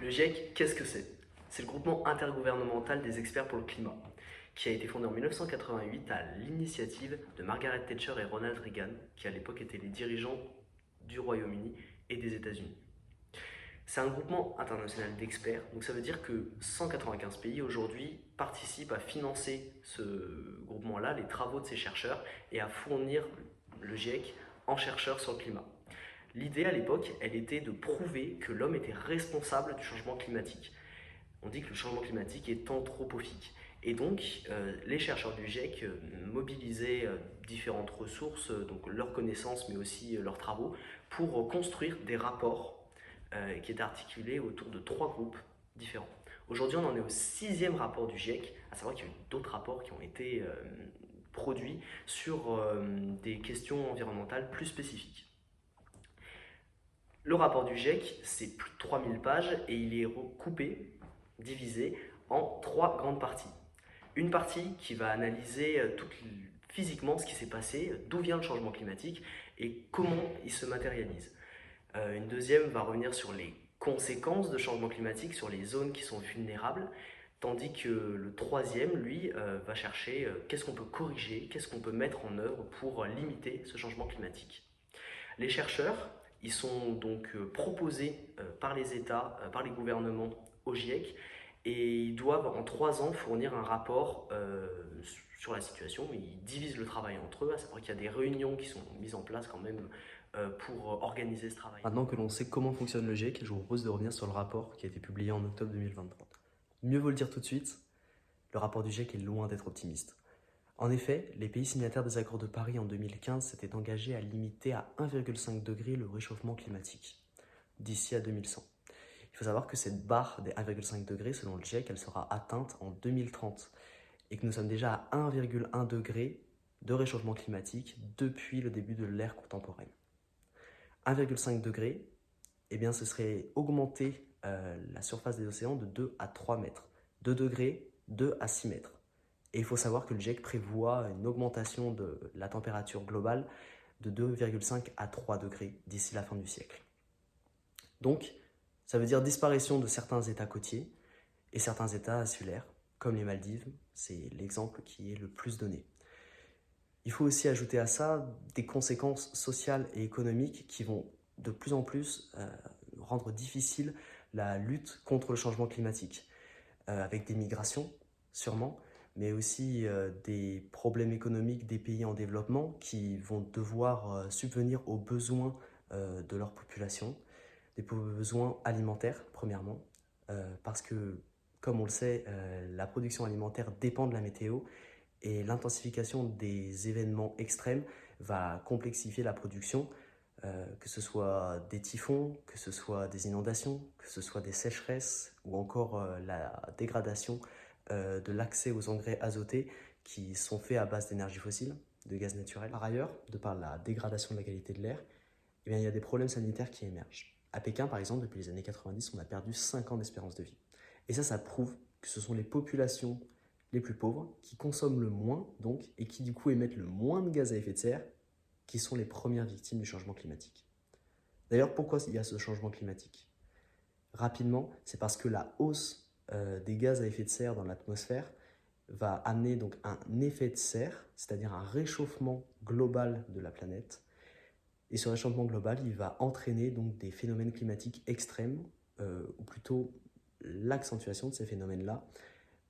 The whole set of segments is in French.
Le GIEC, qu'est-ce que c'est? C'est le groupement intergouvernemental des experts pour le climat, qui a été fondé en 1988 à l'initiative de Margaret Thatcher et Ronald Reagan, qui à l'époque étaient les dirigeants du Royaume-Uni et des États-Unis. C'est un groupement international d'experts, donc ça veut dire que 195 pays aujourd'hui participent à financer ce groupement-là, les travaux de ces chercheurs, et à fournir le GIEC en chercheurs sur le climat. L'idée à l'époque, elle était de prouver que l'homme était responsable du changement climatique. On dit que le changement climatique est anthropophique. Et donc, les chercheurs du GIEC mobilisaient différentes ressources, donc leurs connaissances, mais aussi leurs travaux, pour construire des rapports qui étaient articulés autour de 3 groupes différents. Aujourd'hui, on en est au 6e rapport du GIEC, à savoir qu'il y a eu d'autres rapports qui ont été produits sur des questions environnementales plus spécifiques. Le rapport du GIEC, c'est plus de 3000 pages et il est recoupé, divisé en 3 grandes parties. Une partie qui va analyser physiquement ce qui s'est passé, d'où vient le changement climatique et comment il se matérialise. Une deuxième va revenir sur les conséquences de changement climatique, sur les zones qui sont vulnérables, tandis que le troisième, lui, va chercher qu'est-ce qu'on peut corriger, qu'est-ce qu'on peut mettre en œuvre pour limiter ce changement climatique. Les chercheurs, ils sont donc proposés par les États, par les gouvernements au GIEC, et ils doivent en 3 ans fournir un rapport sur la situation. Ils divisent le travail entre eux, à savoir qu'il y a des réunions qui sont mises en place quand même pour organiser ce travail. Maintenant que l'on sait comment fonctionne le GIEC, je vous propose de revenir sur le rapport qui a été publié en octobre 2023. Mieux vaut le dire tout de suite, le rapport du GIEC est loin d'être optimiste. En effet, les pays signataires des accords de Paris en 2015 s'étaient engagés à limiter à 1,5 degré le réchauffement climatique d'ici à 2100. Il faut savoir que cette barre des 1,5 degrés, selon le GIEC, elle sera atteinte en 2030 et que nous sommes déjà à 1,1 degré de réchauffement climatique depuis le début de l'ère contemporaine. 1,5 degré, eh bien, ce serait augmenter la surface des océans de 2 à 3 mètres. 2 degrés, 2 à 6 mètres. Et il faut savoir que le GIEC prévoit une augmentation de la température globale de 2,5 à 3 degrés d'ici la fin du siècle. Donc, ça veut dire disparition de certains États côtiers et certains États insulaires, comme les Maldives, c'est l'exemple qui est le plus donné. Il faut aussi ajouter à ça des conséquences sociales et économiques qui vont de plus en plus rendre difficile la lutte contre le changement climatique, avec des migrations sûrement, mais aussi des problèmes économiques des pays en développement qui vont devoir subvenir aux besoins de leur population, des besoins alimentaires premièrement, parce que, comme on le sait, la production alimentaire dépend de la météo et l'intensification des événements extrêmes va complexifier la production, que ce soit des typhons, que ce soit des inondations, que ce soit des sécheresses ou encore la dégradation de l'accès aux engrais azotés qui sont faits à base d'énergie fossile, de gaz naturel. Par ailleurs, de par la dégradation de la qualité de l'air, eh bien, il y a des problèmes sanitaires qui émergent. À Pékin, par exemple, depuis les années 90, on a perdu 5 ans d'espérance de vie. Et ça prouve que ce sont les populations les plus pauvres qui consomment le moins, donc, et qui du coup émettent le moins de gaz à effet de serre, qui sont les premières victimes du changement climatique. D'ailleurs, pourquoi il y a ce changement climatique? Rapidement, c'est parce que la hausse des gaz à effet de serre dans l'atmosphère va amener donc un effet de serre, c'est-à-dire un réchauffement global de la planète. Et ce réchauffement global, il va entraîner donc des phénomènes climatiques extrêmes, ou plutôt l'accentuation de ces phénomènes-là.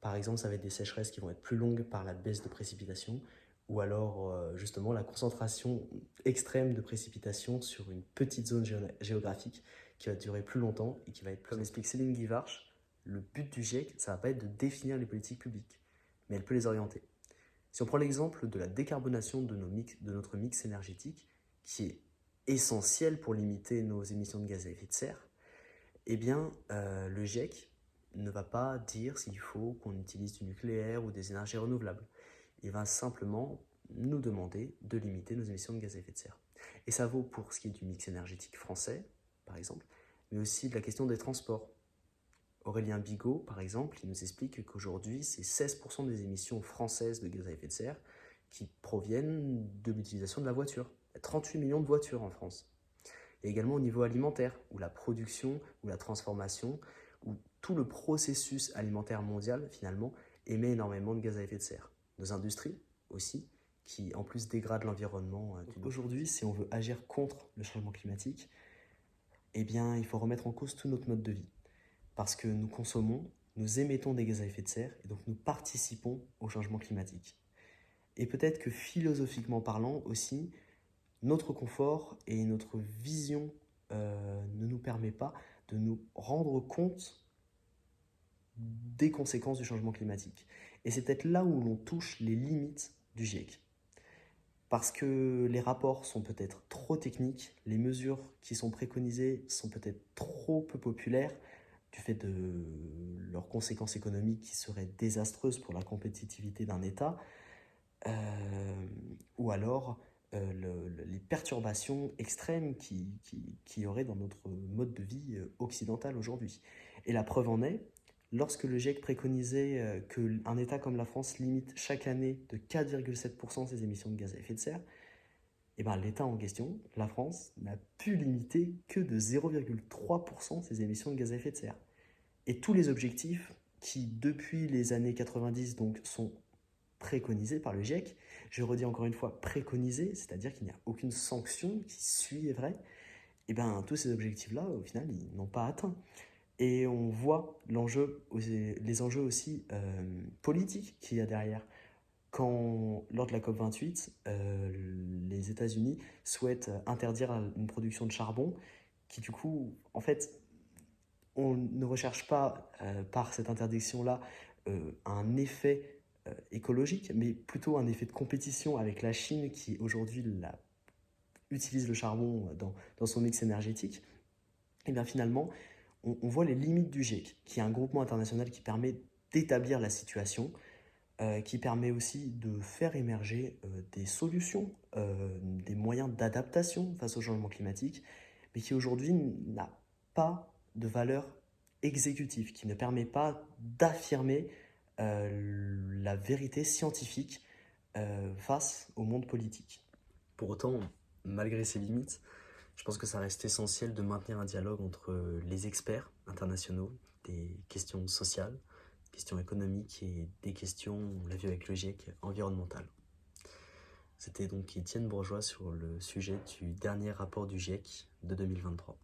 Par exemple, ça va être des sécheresses qui vont être plus longues par la baisse de précipitations, ou alors justement la concentration extrême de précipitations sur une petite zone géographique qui va durer plus longtemps et qui va être plus... Comme explique Céline Guivarch, le but du GIEC, ça va pas être de définir les politiques publiques, mais elle peut les orienter. Si on prend l'exemple de la décarbonation de notre mix énergétique, qui est essentiel pour limiter nos émissions de gaz à effet de serre, eh bien, le GIEC ne va pas dire s'il faut qu'on utilise du nucléaire ou des énergies renouvelables. Il va simplement nous demander de limiter nos émissions de gaz à effet de serre. Et ça vaut pour ce qui est du mix énergétique français, par exemple, mais aussi de la question des transports. Aurélien Bigot, par exemple, il nous explique qu'aujourd'hui, c'est 16% des émissions françaises de gaz à effet de serre qui proviennent de l'utilisation de la voiture. Il y a 38 millions de voitures en France. Et également au niveau alimentaire, où la production, ou la transformation, où tout le processus alimentaire mondial, finalement, émet énormément de gaz à effet de serre. Nos industries aussi, qui en plus dégradent l'environnement. Aujourd'hui, si on veut agir contre le changement climatique, eh bien, il faut remettre en cause tout notre mode de vie. Parce que nous consommons, nous émettons des gaz à effet de serre, et donc nous participons au changement climatique. Et peut-être que philosophiquement parlant aussi, notre confort et notre vision ne nous permet pas de nous rendre compte des conséquences du changement climatique. Et c'est peut-être là où l'on touche les limites du GIEC. Parce que les rapports sont peut-être trop techniques, les mesures qui sont préconisées sont peut-être trop peu populaires du fait de leurs conséquences économiques qui seraient désastreuses pour la compétitivité d'un État, ou alors les perturbations extrêmes qu'il y aurait dans notre mode de vie occidental aujourd'hui. Et la preuve en est, lorsque le GIEC préconisait qu'un État comme la France limite chaque année de 4,7% ses émissions de gaz à effet de serre, et ben l'État en question, la France, n'a pu limiter que de 0,3% ses émissions de gaz à effet de serre. Et tous les objectifs qui, depuis les années 90, donc, sont préconisés par le GIEC, je redis encore une fois préconisés, c'est-à-dire qu'il n'y a aucune sanction qui suivrait, et bien tous ces objectifs-là, au final, ils n'ont pas atteint. Et on voit les enjeux aussi politiques qu'il y a derrière. Quand, lors de la COP28, les États-Unis souhaitent interdire une production de charbon qui, du coup, en fait, on ne recherche pas par cette interdiction-là un effet écologique, mais plutôt un effet de compétition avec la Chine qui aujourd'hui utilise le charbon dans son mix énergétique. Et bien finalement, on voit les limites du GIEC, qui est un groupement international qui permet d'établir la situation, qui permet aussi de faire émerger des solutions, des moyens d'adaptation face au changement climatique, mais qui aujourd'hui n'a pas de valeur exécutive, qui ne permet pas d'affirmer la vérité scientifique face au monde politique. Pour autant, malgré ces limites, je pense que ça reste essentiel de maintenir un dialogue entre les experts internationaux, des questions sociales, questions économiques et des questions, on l'a vu avec le GIEC, environnementales. C'était donc Étienne Bourgeois sur le sujet du dernier rapport du GIEC de 2023.